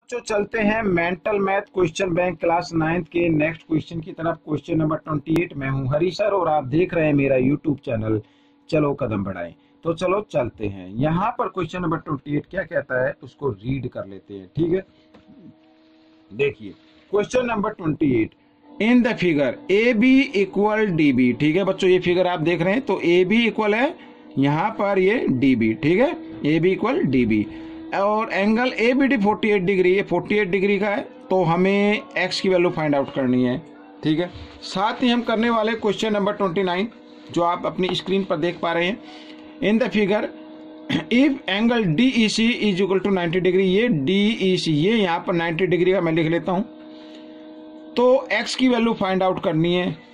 जो चलते हैं mental math question bank class 9th के नेक्स्ट क्वेश्चन की तरफ। Question number 28। मैं हूं हरी सर और आप देख रहे हैं मेरा यूट्यूब चैनल चलो कदम बढ़ाएं। तो चलो चलते हैं। यहाँ पर क्वेश्चन नंबर 28 क्या कहता है उसको रीड कर लेते हैं। ठीक है, देखिए question number 28। In the figure A B equal D B. ठीक है बच्चों, ये फिगर आप देख रहे हैं तो ए बी इक्वल है यहाँ पर ये डी बी। ठीक है, A B equal D B और angle A B D 48 degree, ये 48 डिग्री का है। तो हमें एक्स की वैल्यू फाइंड आउट करनी है। ठीक है, साथ ही हम करने वाले क्वेश्चन नंबर 29 जो आप अपनी स्क्रीन पर देख पा रहे हैं। In the figure if angle D E C is equal to 90 degree, ये डी ई सी ये यहाँ पर 90 डिग्री का मैं लिख लेता हूँ। तो एक्स की वैल्यू फाइंड आउट करनी है।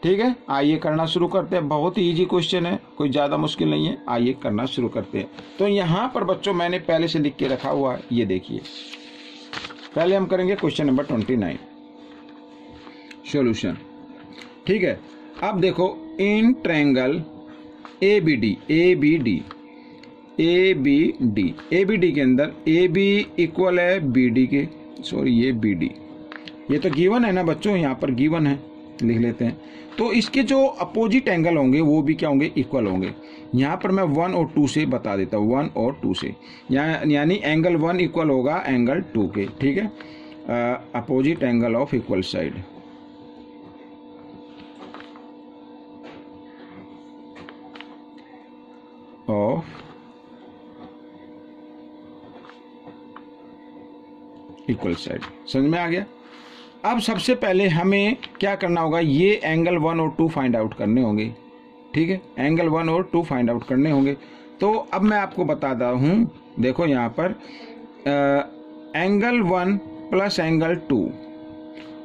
ठीक है, आइए करना शुरू करते हैं। बहुत ही इजी क्वेश्चन है, कोई ज़्यादा मुश्किल नहीं है। आइए करना शुरू करते हैं। तो यहाँ पर बच्चों मैंने पहले से लिख के रखा हुआ है, ये देखिए। पहले हम करेंगे क्वेश्चन नंबर 29 सॉल्यूशन। ठीक है, अब देखो in triangle A B D के अंदर ए बी इक्वल है बी डी के, सॉरी ये बी डी, ये तो गिवन है ना बच्चों, यहाँ पर गिवन है, लिख लेते हैं। तो इसके जो अपोजिट एंगल होंगे वो भी क्या होंगे, इक्वल होंगे। यहाँ पर मैं 1 और 2 से बता देता हूँ, 1 और 2 से, यानी एंगल 1 इक्वल होगा एंगल 2 के। ठीक है, opposite angle of equal side. Of equal side, समझ में आ गया। अब सबसे पहले हमें क्या करना होगा, ये एंगल 1 और 2 फाइंड आउट करने होंगे। ठीक है, एंगल 1 और 2 फाइंड आउट करने होंगे। तो अब मैं आपको बताता हूँ, देखो यहाँ पर एंगल 1 प्लस एंगल 2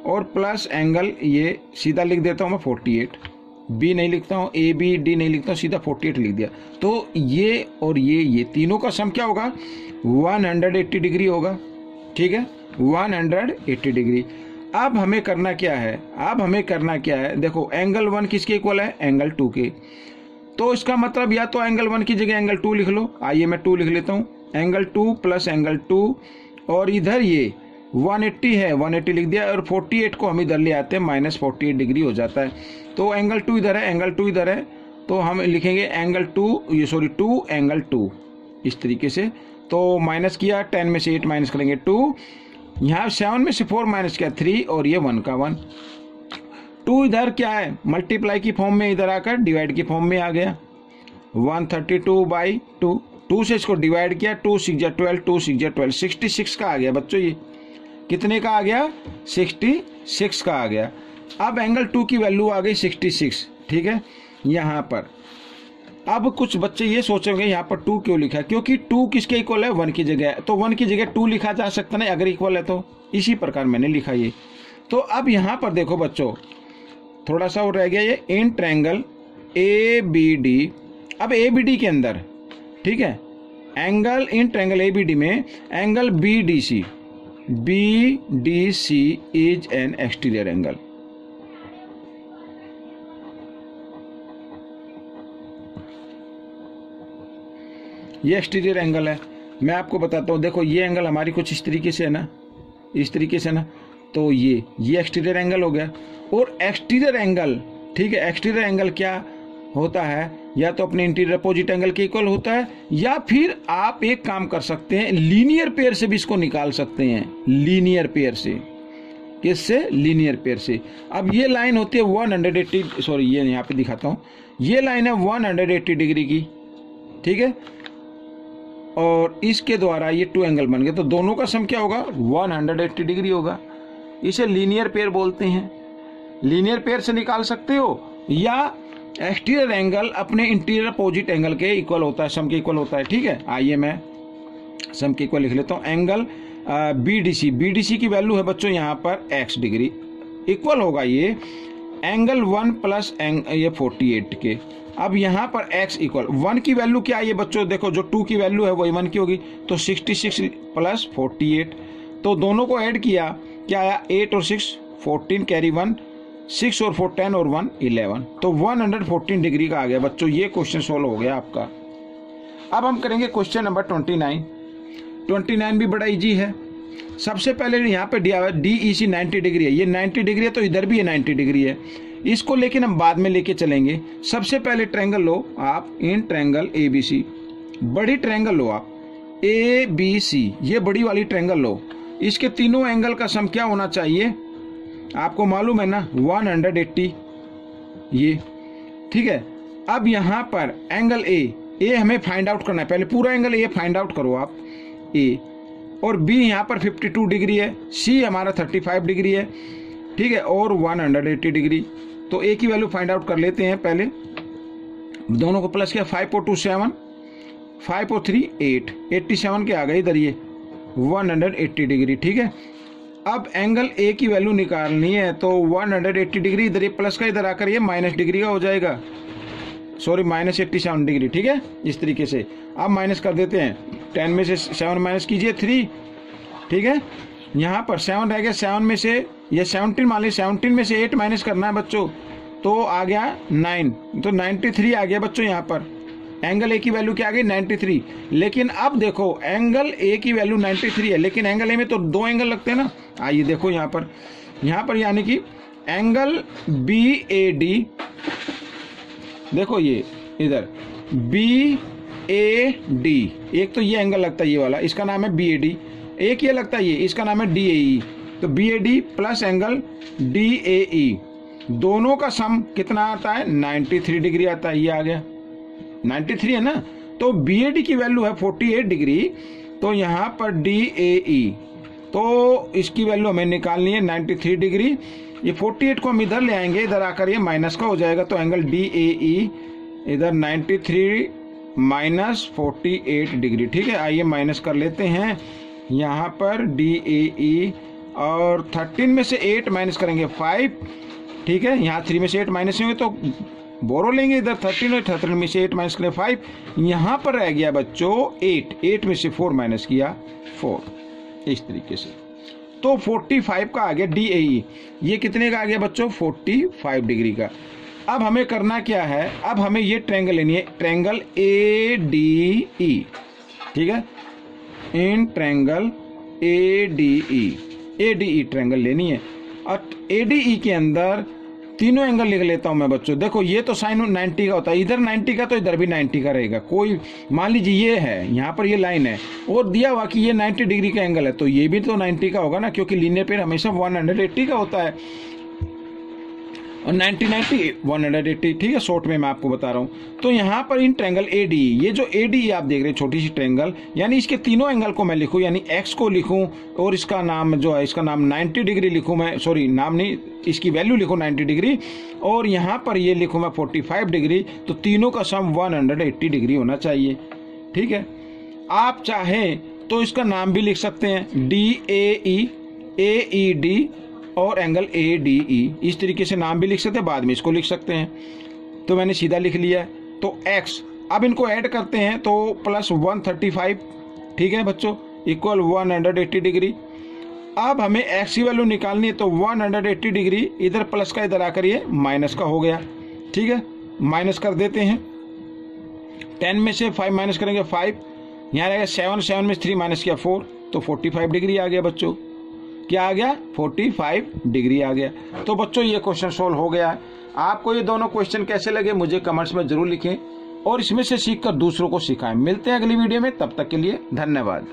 और प्लस एंगल, ये सीधा लिख देता हूँ मैं 48, बी नहीं लिखता हूँ, ए बी डी नहीं लिखता हूँ, सीधा 48 लिख दिया। तो ये और ये तीनों का सम क्या होगा, 180 डिग्री होगा। ठीक है, 180 डिग्री। अब हमें करना क्या है, देखो एंगल 1 किसके इक्वल है, एंगल 2 के। तो इसका मतलब या तो एंगल 1 की जगह एंगल 2 लिख लो। आइए मैं 2 लिख लेता हूँ, एंगल 2 प्लस एंगल 2 और इधर ये 180 है, 180 लिख दिया और 48 को हम इधर ले आते हैं, -48 डिग्री हो जाता है। तो एंगल 2 इधर है, एंगल 2 इधर है, तो हम लिखेंगे एंगल 2 एंगल 2 इस तरीके से। तो माइनस किया, 10 में से 8 माइनस करेंगे 2, यहाँ 7 में से 4 माइनस किया 3 और ये 1 का 1। 2 इधर क्या है, मल्टीप्लाई की फॉर्म में, इधर आकर डिवाइड की फॉर्म में आ गया। 132/2, 2 से इसको डिवाइड किया, 2 6 जा 12, 2 6 जा 12, 66 का आ गया बच्चों। ये कितने का आ गया, 66 का आ गया। अब एंगल 2 की वैल्यू आ गई 66। ठीक है, यहाँ पर अब कुछ बच्चे ये सोचेंगे यहाँ पर 2 क्यों लिखा है, क्योंकि 2 किसके इक्वल है, 1 की जगह है। तो 1 की जगह 2 लिखा जा सकता नहीं, अगर इक्वल है तो। इसी प्रकार मैंने लिखा ये। तो अब यहाँ पर देखो बच्चों, थोड़ा सा और रह गया ये, in triangle A B D. अब ए बी डी के अंदर, ठीक है, angle in triangle A B D में angle B D C is an exterior angle. ये एक्सटीरियर एंगल है। मैं आपको बताता हूँ, देखो ये एंगल हमारी कुछ इस तरीके से है ना, इस तरीके से ना, तो ये एक्सटीरियर एंगल हो गया। और एक्सटीरियर एंगल, ठीक है, एक्सटीरियर एंगल क्या होता है, या तो अपने इंटीरियर अपोजिट एंगल के इक्वल होता है, या फिर आप एक काम कर सकते हैं, लीनियर पेयर से भी इसको निकाल सकते हैं। लीनियर पेयर से, किससे, लीनियर पेयर से। अब ये लाइन होती है 180, सॉरी ये यहाँ पे दिखाता हूँ, ये लाइन है 180 डिग्री की। ठीक है, और इसके द्वारा ये 2 एंगल बन गए, तो दोनों का सम क्या होगा, 180 डिग्री होगा। इसे लीनियर पेयर बोलते हैं। लीनियर पेयर से निकाल सकते हो, या एक्सटीरियर एंगल अपने इंटीरियर अपोजिट एंगल के इक्वल होता है, सम के इक्वल होता है। ठीक है, आइए मैं सम के इक्वल लिख लेता हूँ। एंगल BDC की वैल्यू है बच्चों यहाँ पर x डिग्री, इक्वल होगा ये एंगल 1 प्लस ये 48 के। अब यहाँ पर x इक्वल 1 की वैल्यू क्या है ये बच्चों, देखो जो 2 की वैल्यू है वही 1 की होगी, तो 66 प्लस 48, तो दोनों को ऐड किया, क्या आया, 8 और 6 14 कैरी 1, 6 और 4 10 और 1 11, तो 114 डिग्री का आ गया बच्चों। ये क्वेश्चन सोल्व हो गया आपका। अब हम करेंगे क्वेश्चन नंबर 29 भी बड़ा इजी है। सबसे पहले यहाँ पे दिया हुआ है DEC 90 डिग्री है, ये 90 डिग्री है तो इधर भी ये 90 डिग्री है, इसको लेकिन हम बाद में लेके चलेंगे। सबसे पहले ट्रायंगल लो आप, इन ट्रायंगल ABC, बड़ी ट्रायंगल लो आप ABC, ये बड़ी वाली ट्रायंगल लो। इसके तीनों एंगल का सम क्या होना चाहिए, आपको मालूम है ना, 180, ये ठीक है। अब यहाँ पर एंगल ए हमें फाइंड आउट करना है, पहले पूरा एंगल ए फाइंड आउट करो आप, ए, और बी यहाँ पर 52 डिग्री है, सी हमारा 35 डिग्री है, ठीक है, और 180 डिग्री। तो ए की वैल्यू फाइंड आउट कर लेते हैं, पहले दोनों को प्लस किया, 5 और 2 7, 5 और 3 8, 87 के आ गए इधर ये 180 डिग्री, ठीक है। अब एंगल ए की वैल्यू निकालनी है तो 180 डिग्री, इधर ये प्लस का इधर आकर ये माइनस डिग्री का हो जाएगा, सॉरी -87 डिग्री, ठीक है, इस तरीके से। अब माइनस कर देते हैं, 10 में से 7 माइनस कीजिए 3, ठीक है, यहाँ पर 7 रह गया, 7 में से ये 17 मान लीजिए, 17 में से 8 माइनस करना है बच्चों, तो आ गया 9, तो 93 आ गया बच्चों। यहाँ पर एंगल ए की वैल्यू क्या आ गई, 93। लेकिन अब देखो एंगल ए की वैल्यू 93 है, लेकिन एंगल ए में तो 2 एंगल लगते हैं ना, आइए देखो यहाँ पर यानी कि एंगल BAD, देखो ये इधर BAD, एक तो ये एंगल लगता है ये वाला, इसका नाम है BAD, एक ये लगता है ये, इसका नाम है DAE। तो BAD प्लस एंगल DAE, दोनों का सम कितना आता है, 93 डिग्री आता है, ये आ गया 93 है ना। तो BAD की वैल्यू है 48 डिग्री, तो यहाँ पर DAE, तो इसकी वैल्यू हमें निकालनी है 93 डिग्री। ये 48 को हम इधर ले आएंगे, इधर आकर ये माइनस का हो जाएगा, तो एंगल DAE इधर 93 माइनस 48 डिग्री, ठीक है। आइए माइनस कर लेते हैं, यहाँ पर DAE, और 13 में से 8 माइनस करेंगे 5, ठीक है, यहाँ 3 में से 8 माइनस होंगे तो बोरो लेंगे, इधर 13 और 13 में से 8 माइनस करें 5, यहाँ पर रह गया बच्चों 8 में से 4 माइनस किया 4, इस तरीके से। तो 45 का आ गया DAE, ये कितने का आ गया बच्चों, 45 डिग्री का। अब हमें करना क्या है, अब हमें ये ट्रायंगल लेनी है, ट्रायंगल ADE, ठीक है, इन ट्रायंगल ADE ट्रायंगल लेनी है। और ADE के अंदर तीनों एंगल लिख लेता हूं मैं बच्चों। देखो ये तो साइन 90 का होता है, इधर 90 का तो इधर भी 90 का रहेगा। कोई मान लीजिए ये है, यहाँ पर ये लाइन है और दिया हुआ कि ये 90 डिग्री का एंगल है, तो ये भी तो 90 का होगा ना, क्योंकि लीनियर पेयर हमेशा 180 का होता है, और 90 180, ठीक है, शॉर्ट में मैं आपको बता रहा हूँ। तो यहाँ पर इन ट्रायंगल ADE, ये जो ADE आप देख रहे हैं छोटी सी ट्रायंगल, यानी इसके तीनों एंगल को मैं लिखूँ, यानी x को लिखूँ और इसका नाम जो है, इसका नाम 90 डिग्री लिखूँ मैं, सॉरी नाम नहीं, इसकी वैल्यू लिखूँ 90 डिग्री, और यहाँ पर ये लिखूँ मैं 45 डिग्री, तो तीनों का सम 180 डिग्री होना चाहिए, ठीक है। आप चाहें तो इसका नाम भी लिख सकते हैं, DAE, AED और एंगल ADE, इस तरीके से नाम भी लिख सकते हैं, बाद में इसको लिख सकते हैं। तो मैंने सीधा लिख लिया। तो x, अब इनको ऐड करते हैं तो प्लस 135, ठीक है बच्चों, इक्वल 180 डिग्री। अब हमें x की वैल्यू निकालनी है, तो 180 डिग्री इधर प्लस का इधर आकर ये माइनस का हो गया, ठीक है, माइनस कर देते हैं। 10 में से 5 माइनस करेंगे 5, यहाँ रहेगा 7 में 3 माइनस किया 4, तो 45 डिग्री आ गया बच्चों। क्या आ गया, 45 डिग्री आ गया। तो बच्चों ये क्वेश्चन सोल्व हो गया है। आपको ये दोनों क्वेश्चन कैसे लगे मुझे कमेंट्स में जरूर लिखें, और इसमें से सीखकर दूसरों को सिखाएं। मिलते हैं अगली वीडियो में, तब तक के लिए धन्यवाद।